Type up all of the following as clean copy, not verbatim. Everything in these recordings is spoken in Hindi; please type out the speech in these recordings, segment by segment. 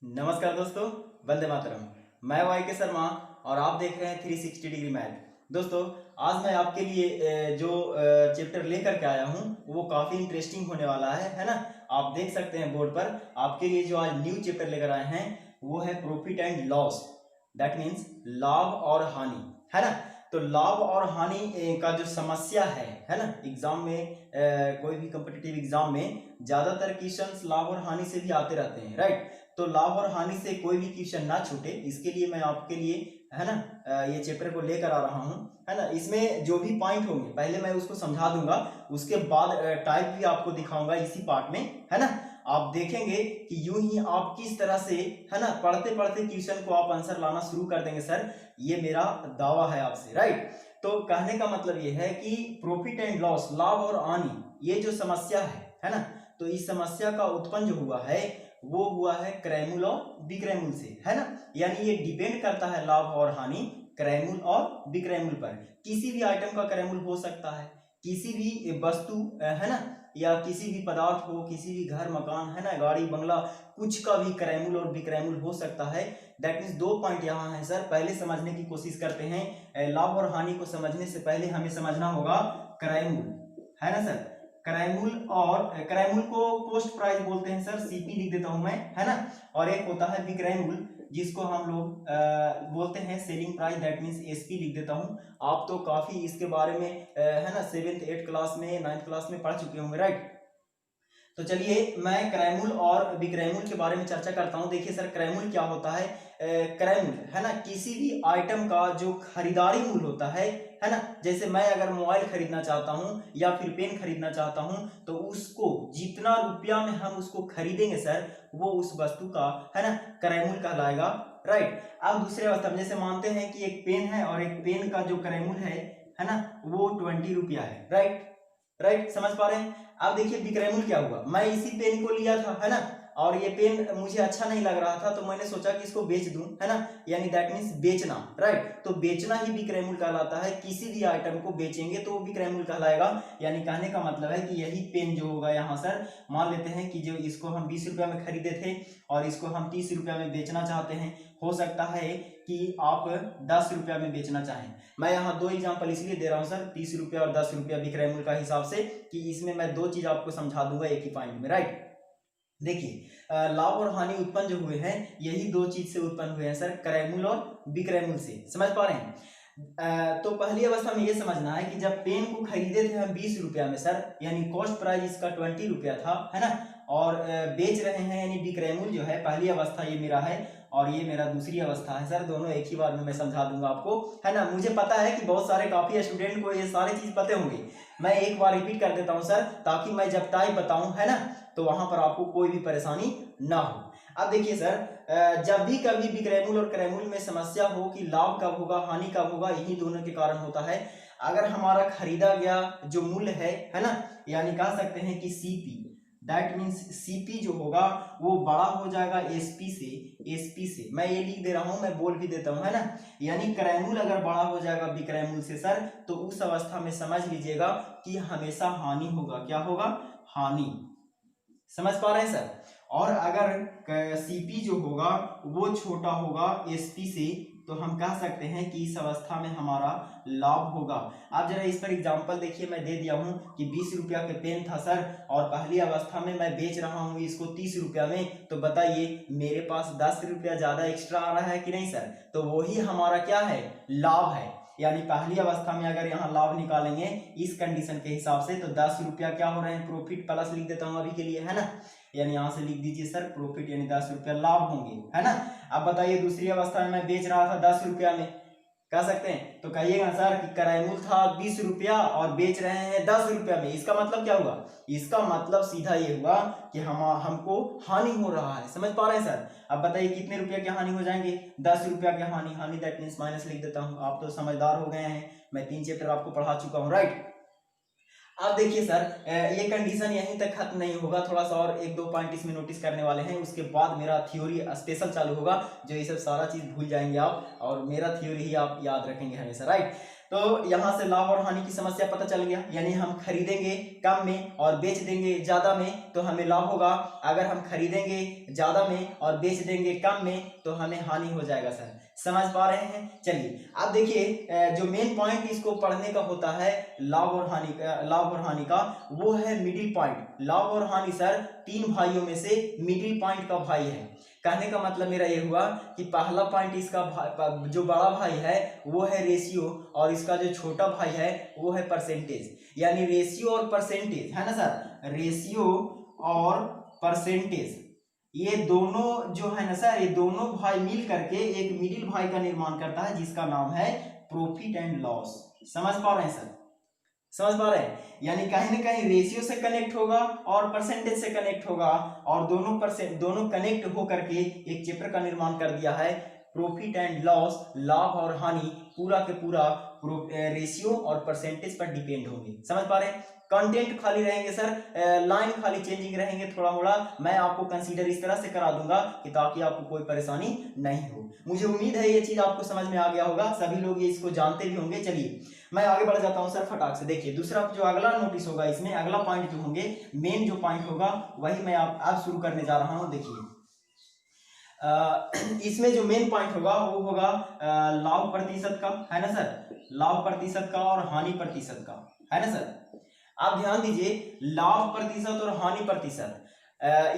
नमस्कार दोस्तों, वंदे मातरम। मैं वाई के शर्मा और आप देख रहे हैं 360 डिग्री मैथ। दोस्तों, आज मैं आपके लिए जो चैप्टर लेकर के आया हूं वो काफ़ी इंटरेस्टिंग होने वाला है ना। आप देख सकते हैं बोर्ड पर आपके लिए जो आज न्यू चैप्टर लेकर आए हैं वो है profit and loss. That means लाभ और हानि, है ना। तो लाभ और हानि का जो समस्या है ना, एग्जाम में कोई भी कॉम्पिटिटिव एग्जाम में ज़्यादातर क्वेश्चंस लाभ और हानि से भी आते रहते हैं, राइट। तो लाभ और हानि से कोई भी क्वेश्चन ना छूटे, इसके लिए मैं आपके लिए, है ना, ये चैप्टर को लेकर आ रहा हूँ, है ना। इसमें जो भी पॉइंट होंगे पहले मैं उसको समझा दूंगा, उसके बाद टाइप भी आपको दिखाऊंगा इसी पार्ट में, है ना। आप देखेंगे कि यूं ही आप किस तरह से, है ना, पढ़ते पढ़ते क्वेश्चन को आप आंसर लाना शुरू कर देंगे। सर, ये मेरा दावा है आपसे, राइट। तो कहने का मतलब ये है कि प्रॉफिट एंड लॉस, लाभ और हानि, ये जो समस्या है ना, तो इस समस्या का उत्पन्न जो हुआ है वो हुआ है क्रैमूल और विक्रैमूल से, है ना। यानी ये डिपेंड करता है लाभ और हानि क्रैमूल और विक्रैमूल पर। किसी भी आइटम का क्रैमूल हो सकता है, किसी भी वस्तु, है ना, या किसी भी पदार्थ हो, किसी भी घर मकान, है ना, गाड़ी बंगला, कुछ का भी क्रैमूल और विक्रैमूल हो सकता है। दैट मीन्स दो पॉइंट यहाँ है सर, पहले समझने की कोशिश करते हैं। लाभ और हानि को समझने से पहले हमें समझना होगा क्रैमूल, है ना सर। क्रैमूल, और क्रैमूल को कॉस्ट प्राइस बोलते हैं सर, सीपी लिख देता हूं मैं, है ना। और एक होता है विक्रैमूल जिसको हम लोग बोलते हैं selling price, that means SP लिख देता हूं। आप तो काफी इसके बारे में, है ना, 7th 8th क्लास में, 9th क्लास में पढ़ चुके होंगे, राइट। तो चलिए मैं क्रैमूल और विक्रैमूल के बारे में चर्चा करता हूं। देखिए सर, क्रैमूल क्या होता है। क्रैमूल, है ना, किसी भी आइटम का जो खरीदारी मूल्य होता है ना। जैसे मैं अगर मोबाइल खरीदना चाहता हूं या फिर पेन खरीदना चाहता हूं, तो उसको जितना रुपया में हम उसको खरीदेंगे सर, वो उस वस्तु का, है ना, क्रैमूल कहलाएगा, राइट। अब दूसरे अवस्था में जैसे मानते हैं कि एक पेन है और एक पेन का जो क्रैमूल है ना, वो 20 रुपया है, राइट। राइट, समझ पा रहे हैं। अब देखिए विक्रैमूल क्या हुआ, मैं इसी पेन को लिया था, है ना, और ये पेन मुझे अच्छा नहीं लग रहा था, तो मैंने सोचा कि इसको बेच दूं, है ना। यानी दैट मीन्स बेचना, राइट। तो बेचना ही विक्रैमूल कहलाता है। किसी भी आइटम को बेचेंगे तो वो विक्रैमूल कहलाएगा। यानी कहने का मतलब है कि यही पेन जो होगा यहाँ सर, मान लेते हैं कि जो इसको हम 20 रुपया में खरीदे थे और इसको हम 30 रुपया में बेचना चाहते हैं। हो सकता है कि आप 10 रुपया में बेचना चाहें। मैं यहाँ दो एग्जांपल इसलिए दे रहा हूँ सर, 30 रुपया और 10 रुपया विक्रैमूल का हिसाब से, कि इसमें मैं दो चीज आपको समझा दूंगा एक ही पॉइंट में, राइट। देखिए लाभ और हानि उत्पन्न जो हुए हैं, यही दो चीज से उत्पन्न हुए हैं सर, क्रैमूल और विक्रैमूल से, समझ पा रहे हैं। तो पहली अवस्था में ये समझना है कि जब पेन को खरीदे थे हम 20 रुपया में सर, यानी कॉस्ट प्राइस इसका 20 रुपया था, है ना, और बेच रहे हैं, यानी विक्रैमूल जो है, पहली अवस्था ये मेरा है और ये मेरा दूसरी अवस्था है सर। दोनों एक ही बार में मैं समझा दूंगा आपको, है ना। मुझे पता है कि बहुत सारे काफी स्टूडेंट को ये सारी चीज पते होंगे। मैं एक बार रिपीट कर देता हूँ सर, ताकि मैं जब टाइप बताऊं, है ना, तो वहां पर आपको कोई भी परेशानी ना हो। अब देखिए सर, जब भी कभी विक्रैमूल और क्रैमूल में समस्या हो कि लाभ कब होगा हानि कब होगा, यही दोनों के कारण होता है। अगर हमारा खरीदा गया जो मूल्य है ना, यानी कह सकते हैं कि सीपी, दैट मीन्स सीपी जो होगा वो बड़ा हो जाएगा एसपी से। एसपी से मैं ये लिख दे रहा हूं, मैं बोल भी देता हूं, है ना। यानी क्रैमूल अगर बड़ा हो जाएगा विक्रैमूल से सर, तो उस अवस्था में समझ लीजिएगा कि हमेशा हानि होगा। क्या होगा? हानि। समझ पा रहे हैं सर। और अगर सीपी जो होगा वो छोटा होगा एसपी से, तो हम कह सकते हैं कि इस अवस्था में हमारा लाभ होगा। आप जरा इस पर एग्जांपल देखिए, मैं दे दिया हूं कि 20 रुपया के पेन था सर, और पहली अवस्था में मैं बेच रहा हूं इसको 30 रुपया में, तो बताइए मेरे पास 10 रुपया ज्यादा एक्स्ट्रा आ रहा है कि नहीं सर? तो वही हमारा क्या है? लाभ है। यानी पहली अवस्था में अगर यहाँ लाभ निकालेंगे इस कंडीशन के हिसाब से, तो 10 रुपया क्या हो रहे हैं? प्रॉफिट प्लस लिख देता हूं अभी के लिए, है ना। यानी यहां से लिख दीजिए सर प्रॉफिट, यानी 10 रुपया लाभ होंगे, है ना। अब बताइए दूसरी अवस्था में मैं बेच रहा था 10 रुपया में, कह सकते हैं, तो कहिएगा सर कि क्रैमूल था 20 रुपया और बेच रहे हैं 10 रुपया में। इसका मतलब क्या हुआ? इसका मतलब सीधा ये हुआ कि हमको हानि हो रहा है। समझ पा रहे हैं सर? अब बताइए कितने रुपया की हानि हो जाएंगे? 10 रुपया की हानि। हानि दैट मीन्स माइनस लिख देता हूं। आप तो समझदार हो गए हैं, मैं 3 चैप्टर आपको पढ़ा चुका हूं, राइट। अब देखिए सर, ये कंडीशन यहीं तक खत्म नहीं होगा, थोड़ा सा और एक दो पॉइंट इसमें नोटिस करने वाले हैं। उसके बाद मेरा थ्योरी स्पेशल चालू होगा, जो ये सब सारा चीज भूल जाएंगे आप, और मेरा थ्योरी ही आप याद रखेंगे हमेशा, राइट। तो यहाँ से लाभ और हानि की समस्या पता चल गया, यानी हम खरीदेंगे कम में और बेच देंगे ज्यादा में तो हमें लाभ होगा, अगर हम खरीदेंगे ज्यादा में और बेच देंगे कम में तो हमें हानि हो जाएगा सर। समझ पा रहे हैं? चलिए अब देखिए जो मेन पॉइंट इसको पढ़ने का होता है लाभ और हानि का वो है मिडिल पॉइंट। लाभ और हानि सर तीन भाइयों में से मिडिल पॉइंट का भाई है। कहने का मतलब मेरा ये हुआ कि पहला पॉइंट इसका जो बड़ा भाई है वो है रेशियो और इसका जो छोटा भाई है वो है परसेंटेज। यानी रेशियो और परसेंटेज है ना सर, रेशियो और परसेंटेज ये दोनों जो है ना सर, ये दोनों भाई मिल करके एक मिडिल भाई का निर्माण करता है जिसका नाम है प्रॉफिट एंड लॉस। समझ पा रहे हैं सर? समझ पा रहे हैं? यानी कहीं ना कहीं रेशियो से कनेक्ट होगा और परसेंटेज से कनेक्ट होगा और दोनों कनेक्ट होकर के एक चैप्टर का निर्माण कर दिया है प्रॉफिट एंड लॉस। लाभ और हानि पूरा के पूरा रेशियो और परसेंटेज पर डिपेंड होंगे। समझ पा रहे हैं? कंटेंट खाली रहेंगे सर, लाइन खाली चेंजिंग रहेंगे थोड़ा मोड़ा, मैं आपको कंसीडर इस तरह से करा दूंगा कि ताकि आपको कोई परेशानी नहीं हो। मुझे उम्मीद है ये चीज आपको समझ में आ गया होगा, सभी लोग ये इसको जानते भी होंगे। चलिए मैं आगे बढ़ जाता हूं सर फटाक से। देखिए दूसरा जो अगला नोटिस होगा इसमें, अगला पॉइंट जो होंगे, मेन जो पॉइंट होगा वही मैं आप शुरू करने जा रहा हूं। देखिए इसमें जो मेन पॉइंट होगा वो होगा लाभ प्रतिशत का, है ना सर, लाभ प्रतिशत का और हानि प्रतिशत का, है ना सर। आप ध्यान दीजिए लाभ प्रतिशत और हानि प्रतिशत,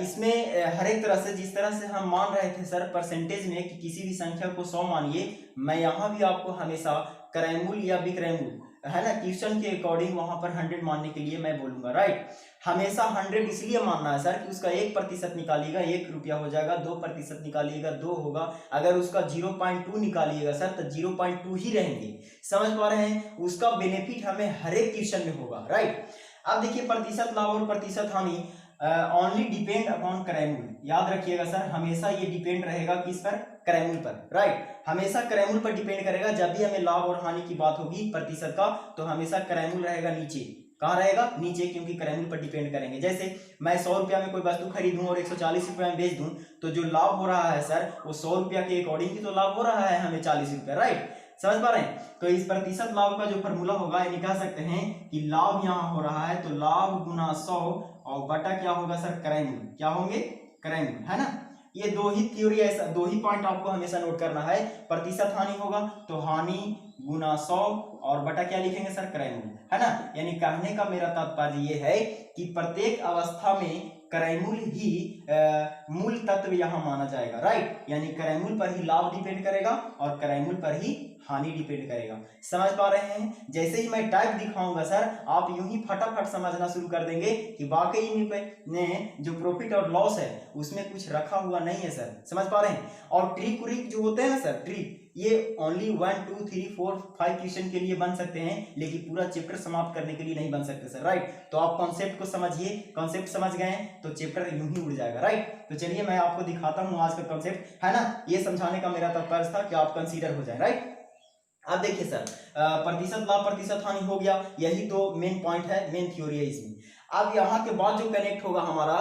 इसमें हर एक तरह से जिस तरह से हम मान रहे थे सर परसेंटेज में कि किसी भी संख्या को 100 मानिए, मैं यहाँ भी आपको हमेशा क्रयमूल या विक्रयमूल है ना क्वेश्चन के अकॉर्डिंग वहां पर 100 मानने के लिए मैं बोलूंगा, राइट। हमेशा 100 इसलिए मानना है सर कि उसका 1% निकालिएगा 1 रुपया हो जाएगा, 2% निकालिएगा 2 होगा, अगर उसका 0.2 निकालिएगा सर तो 0.2 ही रहेंगे। समझ पा रहे हैं? उसका बेनिफिट हमें हर एक क्वेश्चन में होगा, राइट। अब देखिए प्रतिशत लाभ और प्रतिशत हानि ओनली डिपेंड अपॉन क्रयमूल। याद रखिएगा सर हमेशा ये डिपेंड रहेगा किस पर? क्रयमूल पर, राइट। हमेशा क्रयमूल पर डिपेंड करेगा। जब भी हमें लाभ और हानि की बात होगी प्रतिशत का तो हमेशा क्रयमूल रहेगा नीचे। कहाँ रहेगा? नीचे, क्योंकि क्रयमूल पर डिपेंड करेंगे। जैसे मैं 100 रुपया में कोई वस्तु खरीदूं और 140 रुपया में बेच दूं तो जो लाभ हो रहा है सर वो 100 रुपया के अकॉर्डिंग ही तो लाभ हो रहा है हमें 40 रुपया, राइट। समझ पा रहे हैं? तो इस प्रतिशत लाभ का जो फॉर्मूला होगा यानी कह सकते हैं कि लाभ यहाँ हो रहा है तो लाभ गुना 100 और बटा क्या होगा सर? क्रयमूल। क्या होंगे? क्रयमूल, है ना। ये दो ही थ्योरी, ऐसा दो ही पॉइंट आपको हमेशा नोट करना है। प्रतिशत हानि होगा तो हानि गुना 100 और बटा क्या लिखेंगे सर? क्रयमूल, है ना। यानी कहने का मेरा तात्पर्य ये है कि प्रत्येक अवस्था में क्रयमूल ही मूल तत्व यहाँ माना जाएगा, राइट। यानी क्रयमूल पर ही लाभ डिपेंड करेगा और क्रयमूल पर ही हानि डिपेंड करेगा। समझ पा रहे हैं? जैसे ही मैं टाइप दिखाऊंगा सर आप यूं ही फटाफट समझना शुरू कर देंगे कि वाकई में जो प्रॉफिट और लॉस है उसमें कुछ रखा हुआ नहीं है सर। समझ पा रहे हैं? और ट्रिक व्रिक जो होते हैं ना सर, ट्रिक ये ओनली 1 2 3 4 5 क्वेश्चन के लिए बन सकते हैं लेकिन पूरा चैप्टर समाप्त करने के लिए नहीं बन सकते सर, राइट। तो आप कॉन्सेप्ट को समझिए, कॉन्सेप्ट समझ गए तो चैप्टर यूं ही उड़ जाएगा, राइट। तो चलिए मैं आपको दिखाता हूं आज का कॉन्सेप्ट, है ना। ये समझाने का मेरा तात्पर्य था कि आप कंसीडर हो जाए, राइट। अब देखिए सर प्रतिशत लाभ प्रतिशत हानि हो गया, यही तो मेन पॉइंट है, मेन थ्योरी है इसमें। अब यहाँ के बाद जो कनेक्ट होगा हमारा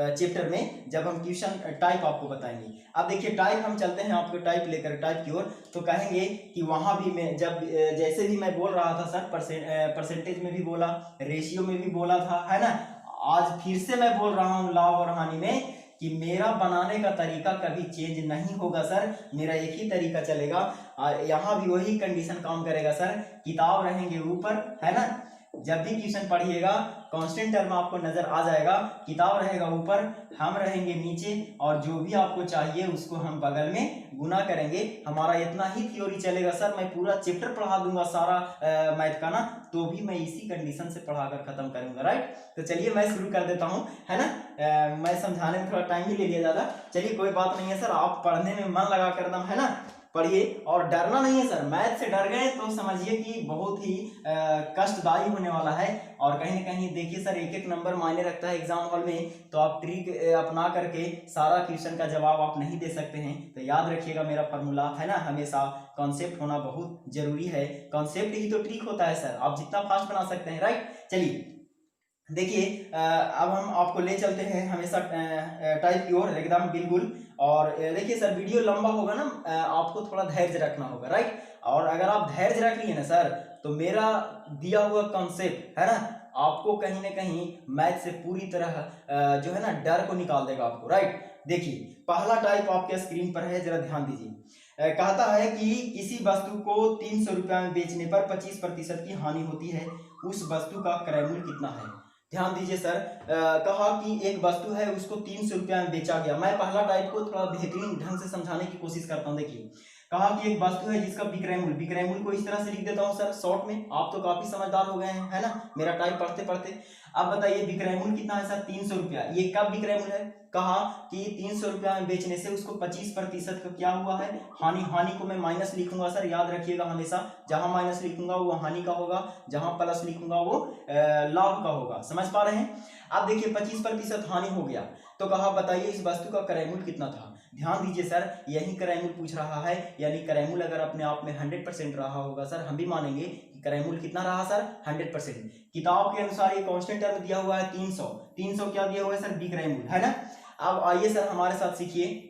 चैप्टर में जब हम क्वेश्चन टाइप आपको बताएंगे। अब देखिए टाइप हम चलते हैं आपको टाइप लेकर टाइप की ओर, तो कहेंगे कि वहां भी मैं जब जैसे भी मैं बोल रहा था सर परसेंटेज में भी बोला, रेशियो में भी बोला था, है ना। आज फिर से मैं बोल रहा हूँ लाभ और हानि में कि मेरा बनाने का तरीका कभी चेंज नहीं होगा सर, मेरा एक ही तरीका चलेगा। यहाँ भी वही कंडीशन काम करेगा सर, किताब रहेंगे ऊपर, है ना। जब भी क्वेश्चन पढ़िएगा कांस्टेंट टर्म आपको नजर आ जाएगा, किताब रहेगा ऊपर, हम रहेंगे नीचे और जो भी आपको चाहिए उसको हम बगल में गुना करेंगे। हमारा इतना ही थ्योरी चलेगा सर, मैं पूरा चैप्टर पढ़ा दूंगा सारा मैथ का ना, तो भी मैं इसी कंडीशन से पढ़ाकर खत्म करूंगा, राइट। तो चलिए मैं शुरू कर देता हूँ, है ना। मैं समझाने में थोड़ा टाइम ही ले लिया ज्यादा, चलिए कोई बात नहीं है सर, आप पढ़ने में मन लगा कर दम, है ना, पढ़िए और डरना नहीं है सर। मैथ से डर गए तो समझिए कि बहुत ही कष्टदायी होने वाला है और कहीं ना कहीं देखिए सर एक एक नंबर मायने रखता है एग्जाम हॉल में, तो आप ट्रिक अपना करके सारा क्वेश्चन का जवाब आप नहीं दे सकते हैं। तो याद रखिएगा मेरा फॉर्मूला, है ना, हमेशा कॉन्सेप्ट होना बहुत जरूरी है। कॉन्सेप्ट ही तो ट्रिक होता है सर, आप जितना फास्ट बना सकते हैं, राइट। चलिए देखिए अब हम आपको ले चलते हैं हमेशा टाइप की ओर एकदम बिल्कुल। और देखिए सर वीडियो लंबा होगा ना, आपको थोड़ा धैर्य रखना होगा, राइट। और अगर आप धैर्य रख लिए ना सर, तो मेरा दिया हुआ कॉन्सेप्ट है ना, आपको कहीं ना कहीं मैथ से पूरी तरह जो है ना डर को निकाल देगा आपको, राइट। देखिए पहला टाइप आपके स्क्रीन पर है, जरा ध्यान दीजिए। कहता है कि किसी वस्तु को 300 रुपया में बेचने पर 25% की हानि होती है, उस वस्तु का क्रय मूल्य कितना है। ध्यान दीजिए सर, कहा कि एक वस्तु है उसको 300 रुपया में बेचा गया। मैं पहला टाइप को थोड़ा बेहतरीन ढंग से समझाने की कोशिश करता हूँ। देखिए कहा कि एक वस्तु है जिसका विक्रय मूल्य को इस तरह से लिख देता हूँ सर शॉर्ट में, आप तो काफी समझदार हो गए हैं है ना मेरा टाइप पढ़ते पढ़ते। अब बताइए विक्रय मूल्य कितना है सर, 300 रुपया। ये कब विक्रय मूल्य है, कहा कि 300 रुपया में बेचने से उसको 25% का क्या हुआ है, हानि। हानि को मैं माइनस लिखूंगा सर, याद रखिएगा हमेशा, जहां माइनस लिखूंगा वो हानि का होगा, जहां प्लस लिखूंगा वो लाभ का होगा। समझ पा रहे हैं। अब देखिए 25% हानि हो गया, तो कहा बताइए इस वस्तु का क्रय मूल्य कितना था। ध्यान दीजिए सर, यही क्रय मूल्य पूछ रहा है, यानी क्रय मूल्य अगर अपने आप में 100% रहा होगा सर, हम भी मानेंगे कि क्रय मूल्य कितना रहा सर, 100%। किताब के अनुसार ये कांस्टेंट टर्म दिया हुआ है 300। 300 क्या दिया हुआ है सर, विक्रय मूल्य है ना। अब आइए सर हमारे साथ सीखिए,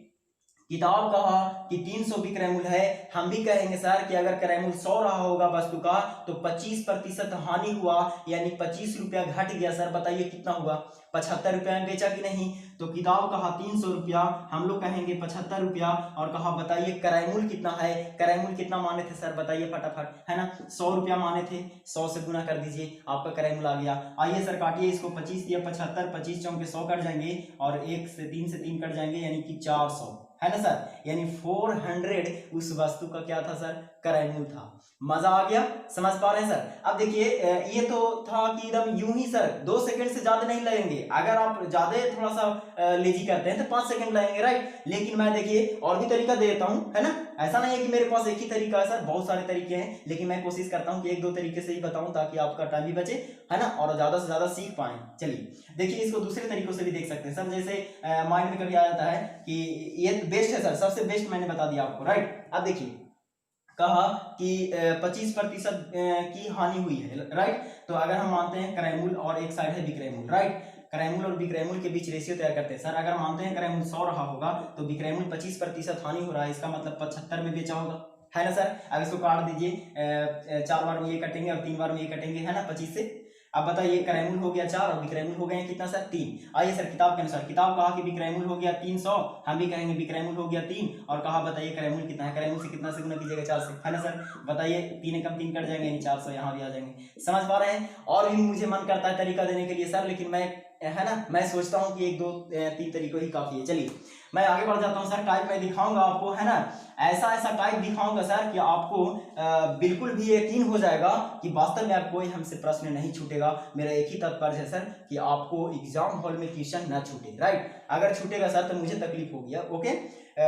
किताब कहा कि 300 विक्रय मूल्य है, हम भी कहेंगे सर कि अगर क्रय मूल्य 100 रहा होगा वस्तु का, तो 25% हानि हुआ, यानी 25 रुपया घट गया सर। बताइए कितना हुआ, 75 रुपया में बेचा कि नहीं। तो किताब कहा 300 रुपया, हम लोग कहेंगे 75 रुपया। और कहा बताइए क्रय मूल्य कितना है, क्रय मूल्य कितना माने थे सर, बताइए फटाफट, है ना। 100 रुपया माने थे, 100 से गुना कर दीजिए, आपका क्रय मूल्य आ गया। आइए सर काटिए इसको, 25 या 75, 25 चौके 100 कट जाएंगे, और 1 से 3 कट जाएंगे, यानी कि 400, है ना सर। यानी 400 उस वस्तु का क्या था सर, क्रय मूल्य था। मजा आ गया, समझ पा रहे हैं सर। अब देखिए ये तो था कि एकदम यूं ही सर, 2 सेकंड से ज्यादा नहीं लगेंगे। अगर आप ज्यादा थोड़ा सा लेजी करते हैं तो 5 सेकंड लगेंगे, राइट। लेकिन मैं देखिए और भी तरीका दे देता हूं, है ना। ऐसा नहीं है कि मेरे पास एक ही तरीका है सर, बहुत सारे तरीके हैं, लेकिन मैं कोशिश करता हूं कि 1-2 तरीके से ही बताऊं, ताकि आपका टाइम भी बचे, है ना, और ज्यादा से ज्यादा सीख पाए। चलिए देखिए इसको दूसरे तरीकों से भी देख सकते हैं सर। जैसे माइंड में कभी आ जाता है कि ये बेस्ट है सर, सबसे बेस्ट मैंने बता दिया आपको, राइट। अब देखिए कहा कि 25% की हानि हुई है, राइट। तो अगर हम मानते हैं क्रय मूल्य और एक साइड है विक्रय मूल्य, राइट। क्रय मूल्य और विक्रय मूल्य के बीच रेशियो तैयार करते हैं सर। अगर मानते हैं क्रय मूल्य 100 रहा होगा, तो विक्रय मूल्य 25% हानि हो रहा है, इसका मतलब 75 में बेचा होगा, है ना सर। अब इसको काट दीजिए, 4 बार में ये कटेंगे और 3 बार में ये कटेंगे, है ना, 25 से। अब बताइए क्रय मूल्य हो गया 4 और विक्रय मूल्य हो गए कितना सर, 3। आइए सर किताब के अनुसार, किताब कहा कि विक्रय मूल्य हो गया 300, हम भी कहेंगे विक्रय मूल्य हो गया 3। और कहा बताइए क्रय मूल्य कितना है, क्रय मूल्य से कितना से गुना कीजिएगा, 4 से, है ना सर। बताइए 3 एकम 3 कट जाएंगे, यानी 400 यहाँ भी आ जाएंगे। समझ पा रहे हैं। और भी मुझे मन करता है तरीका देने के लिए सर, लेकिन मैं, है ना, मैं सोचता हूँ कि 1-2-3 तरीकों ही काफी है। चलिए मैं आगे बढ़ जाता हूँ सर। टाइप मैं दिखाऊंगा आपको, है ना, ऐसा ऐसा टाइप दिखाऊंगा सर कि आपको बिल्कुल भी यकीन हो जाएगा कि वास्तव में आप कोई हमसे प्रश्न नहीं छूटेगा। मेरा एक ही तात्पर्य है सर कि आपको एग्जाम हॉल में क्वेश्चन ना छूटे, राइट। अगर छूटेगा सर तो मुझे तकलीफ होगी, ओके।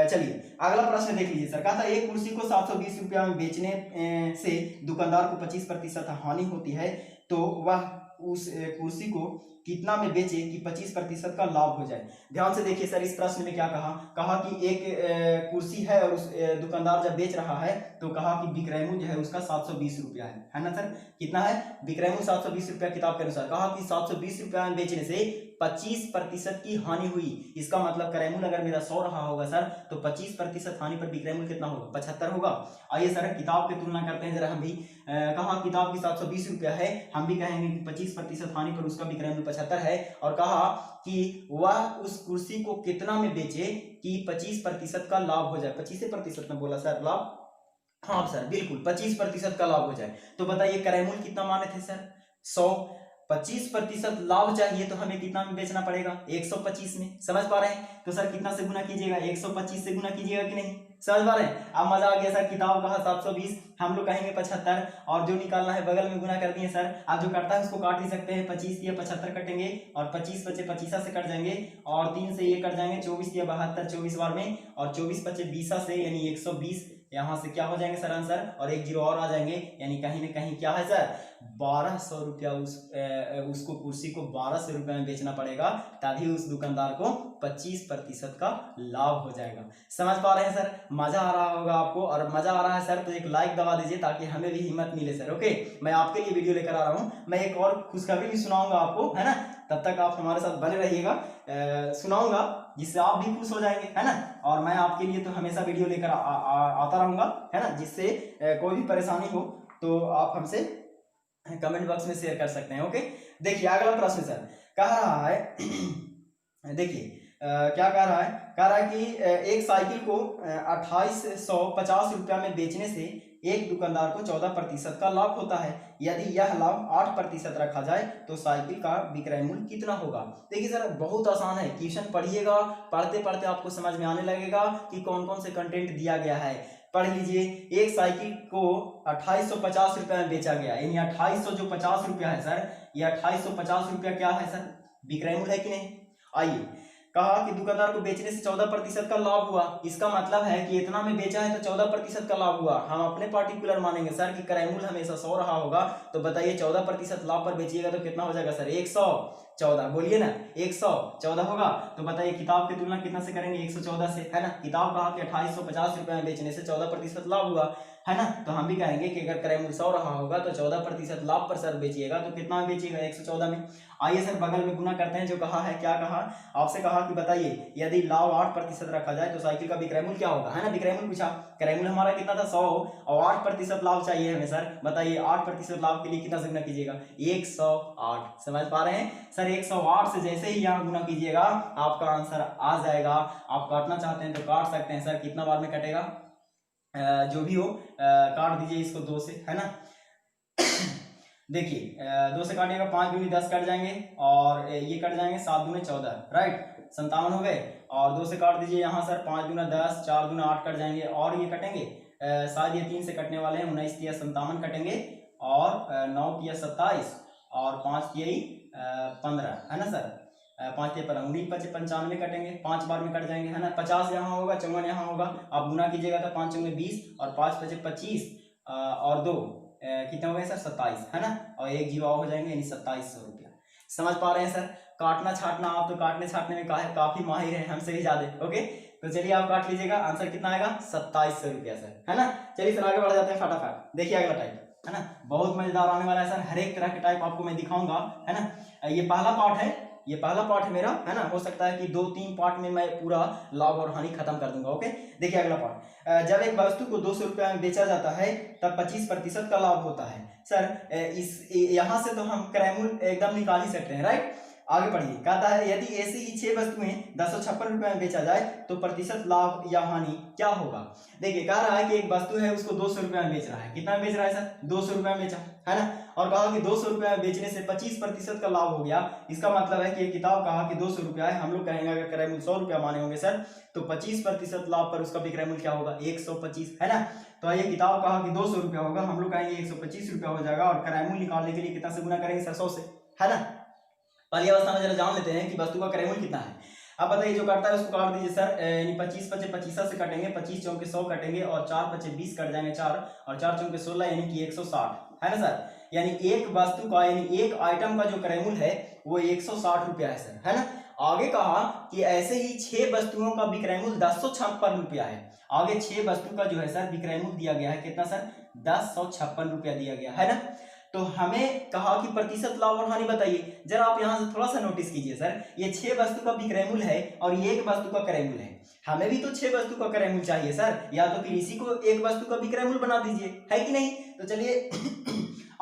चलिए अगला प्रश्न देख लीजिए सर। कहा था एक कुर्सी को 720 रुपया में बेचने से दुकानदार को 25% हानि होती है, तो वह उस कुर्सी को कितना में बेचे कि 25% का लाभ हो जाए। ध्यान से देखिए सर, इस प्रश्न में क्या कहा, कहा कि एक कुर्सी है और उस दुकानदार जब बेच रहा है, तो कहा कि विक्रय मूल्य जो है उसका 720 रुपया है ना सर। कितना है, विक्रय मूल्य 720 रुपया किताब के अनुसार। कहा कि 720 रुपया में बेचने से 25% की हानि हुई, इसका मतलब क्रय मूल्य अगर मेरा 100 रहा होगा सर, तो 25% हानि पर विक्रय मूल्य कितना होगा, 75 होगा। आइए सर किताब की तुलना करते हैं जरा हम भी। कहा किताब की 720 रुपया है, हम भी कहेंगे कि 25% हानि पर उसका विक्रय मूल्य 75 है। और कहा कि वह उस कुर्सी को कितना में बेचे कि 25% का लाभ हो जाए। 25% में बोला सर लाभ, हाँ सर बिल्कुल 25% का लाभ हो जाए। तो बताइए क्रय मूल्य कितना माने थे सर, 100। 25% लाभ चाहिए तो हमें कितना में बेचना पड़ेगा, 125 में। समझ पा रहे हैं। तो सर कितना से गुना कीजिएगा, 125 से गुना कीजिएगा कि नहीं, समझ पा रहे हैं। अब मजा आ गया सर। किताब कहा 720, हम लोग कहेंगे 75, और जो निकालना है बगल में गुना कर दिए सर। आप जो कटता है उसको काट ही सकते हैं, 25 या 75 कटेंगे, और 25 बचे 25 से कट जाएंगे, और 3 से ये कट जाएंगे, 24 या 72 24 बार में, और 24 बचे 20 से, यानी 120 यहाँ से क्या हो जाएंगे सर आंसर, और एक जीरो और आ जाएंगे, यानी कहीं ना कहीं क्या है सर 1200 रुपया उसको कुर्सी को 1200 रुपया में बेचना पड़ेगा, तभी उस दुकानदार को 25% का लाभ हो जाएगा। समझ पा रहे हैं सर, मजा आ रहा होगा आपको, और मजा आ रहा है सर तो एक लाइक दबा दीजिए ताकि हमें भी हिम्मत मिले सर। ओके, मैं आपके लिए वीडियो लेकर आ रहा हूँ, मैं एक और खुशखबरी भी सुनाऊंगा आपको, है ना, तब तक आप हमारे साथ बने रहिएगा, सुनाऊंगा जिससे आप भी खुश हो जाएंगे, है ना, और मैं आपके लिए तो हमेशा वीडियो लेकर आता रहूंगा, है ना, जिससे कोई भी परेशानी हो तो आप हमसे कमेंट बॉक्स में शेयर कर सकते हैं। ओके, देखिए अगला प्रश्न सर कह रहा है, देखिए क्या कह रहा है कि एक साइकिल को 2850 रुपया में बेचने से एक दुकानदार को 14% का लाभ होता है। यदि यह लाभ 8% रखा जाए तो साइकिल का विक्रय मूल्य कितना होगा। देखिए सर बहुत आसान है, क्वेश्चन पढ़िएगा, पढ़ते पढ़ते आपको समझ में आने लगेगा कि कौन कौन से कंटेंट दिया गया है। पढ़ लीजिए, एक साइकिल को 2850 रुपया में बेचा गया, यानी 2800 जो 50 रुपया है सर, ये 2850 रुपया क्या है सर, विक्रय मूल्य है कि नहीं। आइए, कहा कि दुकानदार को बेचने से 14% का लाभ हुआ, इसका मतलब है कि इतना में बेचा है तो 14% का लाभ हुआ। हम अपने पार्टिकुलर मानेंगे सर कि क्रय मूल्य हमेशा 100 रहा होगा, तो बताइए 14% लाभ पर बेचिएगा तो कितना हो जाएगा सर 114, बोलिए ना 114 होगा। तो बताइए किताब की तुलना कितना से करेंगे 114 से, है ना, किताब कहा कि 2850 रुपए में बेचने से 14% लाभ हुआ, है ना, तो हम भी कहेंगे कि अगर क्रय मूल्य 100 रहा होगा तो 14% लाभ पर सर बेचिएगा तो कितना में बेचिएगा 114 में। आइए सर बगल में गुना करते हैं, जो कहा है, क्या कहा आपसे, कहा कि बताइए यदि लाभ 8% रखा जाए तो साइकिल का विक्रय मूल्य क्या होगा, है ना, विक्रय मूल्य पूछा, क्रय मूल्य हमारा कितना था 100 और 8% लाभ चाहिए हमें सर, बताइए 8% लाभ के लिए कितना से गुना कीजिएगा 108। समझ पा रहे हैं सर, 108 से जैसे ही यहाँ गुना कीजिएगा आपका आंसर आ जाएगा। आप काटना चाहते हैं तो काट सकते हैं सर, कितना बार में कटेगा जो भी हो, काट दीजिए इसको 2 से, है ना। देखिए 2 से काटिएगा, 5 दूनी 10 कट जाएंगे और ये कट जाएंगे, 7 दूनी 14, राइट, 57 हो गए, और 2 से काट दीजिए यहाँ सर, 5 दूना 10, 4 दूना 8 कट जाएंगे, और ये कटेंगे शायद ये 3 से कटने वाले हैं, 19 तिया 57 कटेंगे, और 9 तिया 27 और 5 तिया 15, है ना सर, 5 तिया 15, 19 पचे 95 कटेंगे, 5 बार में कट जाएंगे, है ना, 50 यहाँ होगा, 54 यहाँ होगा, आप गुना कीजिएगा तो 5 चौंगे 20 और 5 पचे 25 और 2 कितने हो गए सर 27, है ना, और एक जीरो हो जाएंगे, यानी 2700 रुपया। समझ पा रहे हैं सर, काटना छाटना आप तो काटने छाटने में काफी माहिर है, हमसे भी ज्यादा। ओके, तो चलिए आप काट लीजिएगा, आंसर कितना आएगा 2700 रुपया सर, है ना। चलिए सर आगे बढ़ जाते हैं फटाफट। देखिए अगला टाइप, है ना, बहुत मजेदार आने वाला है सर, हर एक तरह के टाइप आपको मैं दिखाऊंगा, है ना। ये पहला पार्ट है, ये पहला पार्ट है मेरा, है ना, हो सकता है कि 2-3 पार्ट में मैं पूरा लाभ और हानि खत्म कर दूंगा। ओके, देखिए अगला पार्ट, जब एक वस्तु को 200 रुपया में बेचा जाता है तब 25% का लाभ होता है सर। इस यहाँ से तो हम क्रय मूल्य एकदम निकाल ही सकते हैं, राइट। आगे पढ़िए, कहता है यदि ऐसी ही 6 वस्तुएं 1056 रुपए में बेचा जाए तो प्रतिशत लाभ या हानि क्या होगा। देखिए कह रहा है कि एक वस्तु है उसको 200 रुपए में बेच रहा है, कितना में बेच रहा है सर 200 रुपए में बेचा, है ना, और कहा कि 200 रुपया में बेचने से 25% का लाभ हो गया। इसका मतलब है कि ये किताब कहा कि 200 रुपया है, हम लोग कहेंगे अगर क्रय मूल्य 100 रुपया माने होंगे सर तो 25% लाभ पर उसका विक्रय मूल्य क्या होगा 125, है ना। तो ये किताब कहा कि 200 रुपया होगा, हम लोग कहेंगे 125 रुपया हो जाएगा, और क्रय मूल्य निकालने के लिए कितना से गुना करेंगे सर 100 से, है ना। पहली अवस्था में जरा जान लेते हैं कि वस्तु का क्रय मूल्य कितना है। अब बताइए जो काटता है उसको काट दीजिए सर, यानी 25 पचे 25 से कटेंगे, 25 चौके 100 कटेंगे, और 4 पचे 20 कट जाएंगे 4, और 4 चौके 16 यानी कि 160, है ना सर। यानी एक वस्तु का यानी एक आइटम का जो क्रय मूल्य है वो 160 रुपया है सर, है ना। आगे कहा कि ऐसे ही 6 वस्तुओं का विक्रय मूल्य 1056 रुपया है। आगे 6 वस्तु का जो है सर विक्रय मूल्य दिया गया है कितना सर 1056 रुपया दिया गया है ना। तो हमें कहा कि प्रतिशत लाभ और हानि बताइए। जरा आप यहाँ से थोड़ा सा नोटिस कीजिए सर, ये 6 वस्तु का विक्रय मूल्य है और ये एक वस्तु का क्रय मूल्य है, हमें भी तो 6 वस्तु का क्रय मूल्य चाहिए सर, या तो फिर इसी को एक वस्तु का विक्रय मूल्य बना दीजिए, है कि नहीं। तो चलिए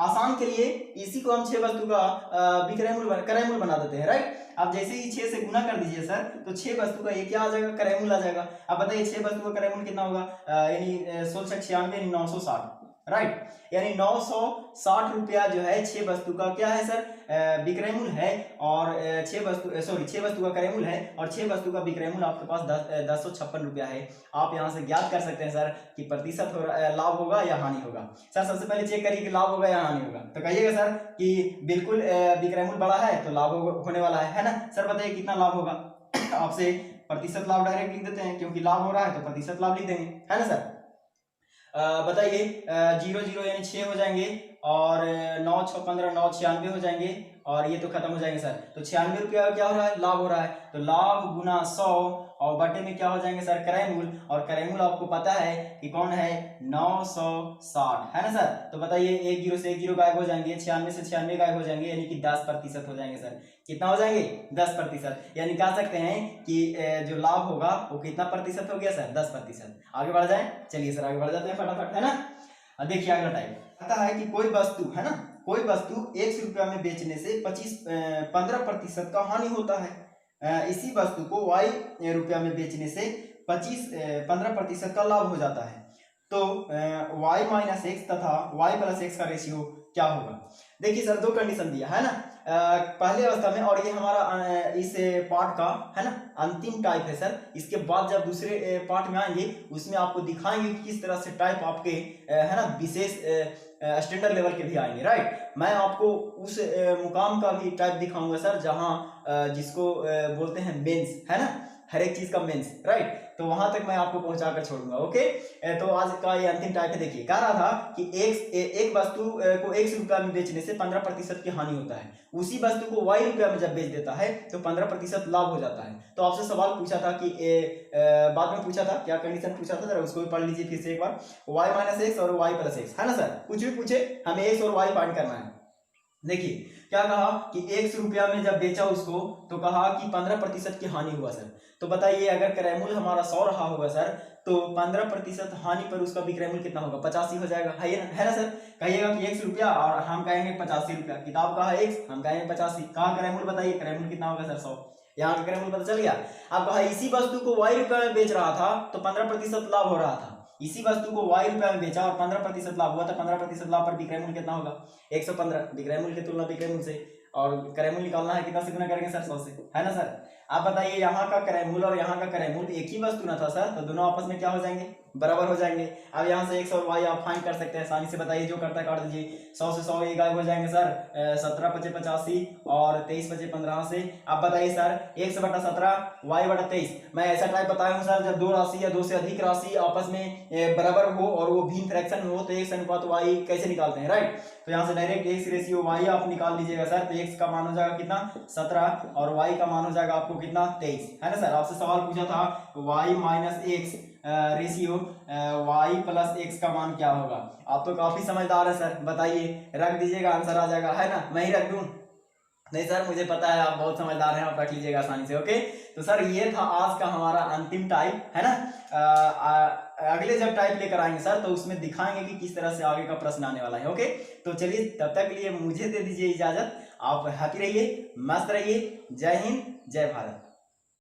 आसान के लिए इसी को हम 6 वस्तु का विक्रय मूल्य क्रय मूल्य बना देते हैं, राइट। अब जैसे ही 6 से गुना कर दीजिए सर तो 6 वस्तु का ये क्या आ जाएगा क्रय मूल्य आ जाएगा। अब बताइए 6 वस्तु का क्रय मूल्य कितना होगा, यानी 1696 यानी 960, राइट, यानी 960 रुपया जो है 6 वस्तु का क्या है सर विक्रय मूल्य है, और 6 वस्तु का क्रय मूल्य है, और 6 वस्तु का विक्रय मूल्य आपके पास 1056 रुपया है। आप यहाँ से ज्ञात कर सकते हैं सर कि प्रतिशत लाभ होगा या हानि होगा। सर सबसे पहले चेक करिए कि लाभ होगा या हानि होगा, तो कहिएगा सर कि बिल्कुल विक्रय मूल्य बड़ा है तो लाभ होने वाला है ना। सर बताइए कितना लाभ होगा आपसे प्रतिशत लाभ डायरेक्ट लिख देते हैं, क्योंकि लाभ हो रहा है तो प्रतिशत लाभ लिख देंगे, है ना सर। बताइए 0 0 यानी 6 हो जाएंगे और 9 6 15 9 96 हो जाएंगे और ये तो खत्म हो जाएंगे सर। तो 96 रुपया क्या हो रहा है, लाभ हो रहा है। तो लाभ गुना 100 और बटे में क्या हो जाएंगे सर, क्रय मूल। और क्रय मूल आपको पता है कि कौन है, 960 है ना सर। तो बताइए 1 0 से 1 0 गायब हो जाएंगे, 96 से 96 गायब हो जाएंगे, यानी कि 10% हो जाएंगे सर। कितना हो जाएंगे, 10%। यानी कह सकते हैं कि जो लाभ होगा वो कितना प्रतिशत हो गया सर, 10%। आगे बढ़ जाए, चलिए सर आगे बढ़ जाते हैं फटाफट, है ना। देखिए अगला टाइप आता है कि कोई वस्तु है ना, कोई वस्तु 100 रुपया में बेचने से 15% का हानि होता है। इसी वस्तु को y रुपया में बेचने से 15% का लाभ हो जाता है। तो y माइनस एक्स तथा y प्लस एक्स का रेशियो क्या होगा। देखिए सर दो कंडीशन दिया है ना, पहले अवस्था में, और ये हमारा इस पार्ट का है ना अंतिम टाइप है सर। इसके बाद जब दूसरे पार्ट में आएंगे उसमें आपको दिखाएंगे कि किस तरह से टाइप आपके है ना विशेष स्टैंडर्ड लेवल के भी आएंगे, राइट। मैं आपको उस मुकाम का भी टाइप दिखाऊंगा सर जहां जिसको बोलते हैं मेंस, है ना, हर एक चीज का मेंस, राइट। तो वहां तक मैं आपको पहुंचा कर छोड़ूंगा, ओके। तो आज का ये अंतिम टाइप है। देखिए कह रहा था कि एक वस्तु को 100 रुपया में बेचने से 15% की हानि होता है, उसी वस्तु को y रुपया में जब बेच देता है तो 15% लाभ हो जाता है। तो आपसे सवाल पूछा था कि बाद में पूछा था, क्या कंडीशन पूछा था जरा उसको भी पढ़ लीजिए फिर से एक बार, y माइनस एक्स और y प्लस एक्स, है ना सर। कुछ भी पूछे हमें x और y फाइंड करना है। देखिए क्या कहा कि 100 रुपया में जब बेचा उसको तो कहा कि 15% की हानि हुआ सर। तो बताइए अगर क्रय मूल्य हमारा 100 रहा होगा सर, तो 15% हानि पर उसका विक्रय मूल्य कितना होगा, 85 हो जाएगा, है ना सर। कहिएगा कि 100 रुपया और हम कहेंगे 85 रुपया, किताब कहा 1, हम कहेंगे 85, कहा क्रय मूल्य बताइए, क्रय मूल्य कितना होगा सर, 100। यहाँ का क्रय मूल्य पता चल गया। अब कहा इसी वस्तु को y रुपया में बेच रहा था तो 15% लाभ हो रहा था। इसी वस्तु को y रुपया में बेचा और 15% लाभ हुआ था, 15% लाभ पर विक्रय मूल्य कितना होगा, 115। विक्रय मूल्य की तुलना विक्रय मूल्य से, और क्रय मूल्य निकालना है, कितना से गुना करेंगे सर, 100 से, है ना सर। आप बताइए यहाँ का क्रय मूल्य और यहाँ का क्रय मूल्य एक ही वस्तु ना था सर, तो दोनों आपस में क्या हो जाएंगे, बराबर हो जाएंगे। अब यहाँ से x और y आप फाइंड कर सकते हैं आसानी से, बताइए जो करता है काट दीजिए। 100 से 100 ये गायब हो जाएंगे सर, 17 पचे 85 और 23 पचे 15 से। आप बताइए सर x बटा 17 y बटा 23। मैं ऐसा टाइप बताया हूँ सर, जब दो राशि या दो से अधिक राशि आपस में बराबर हो और वो भिन्न फ्रैक्शन में हो तो x अनुपात y कैसे निकालते हैं, राइट। तो यहाँ से डायरेक्ट x रेशियो y आप निकाल लीजिएगा सर। तो x का मान हो जाएगा कितना, 17 और y का मान हो जाएगा आपको कितना, 23, है ना सर। आपसे सवाल पूछा था y minus x ratio y plus x का मान क्या होगा। आप तो काफी समझदार है सर, बताइए, रख दीजिएगा आंसर आ जाएगा, है ना। मैं ही रख दूं, नहीं सर मुझे पता है आप बहुत समझदार हैं, आप रख लीजिएगा आसानी से, ओके। तो सर ये था आज का हमारा अंतिम टाइप, है ना। अगले जब टाइप लेकर आएंगे सर तो उसमें दिखाएंगे कि किस तरह से आगे का प्रश्न आने वाला है, ओके। तो चलिए तब तक के लिए मुझे दे दीजिए इजाजत। आप हैप्पी रहिए, मस्त रहिए। जय हिंद, जय भारत।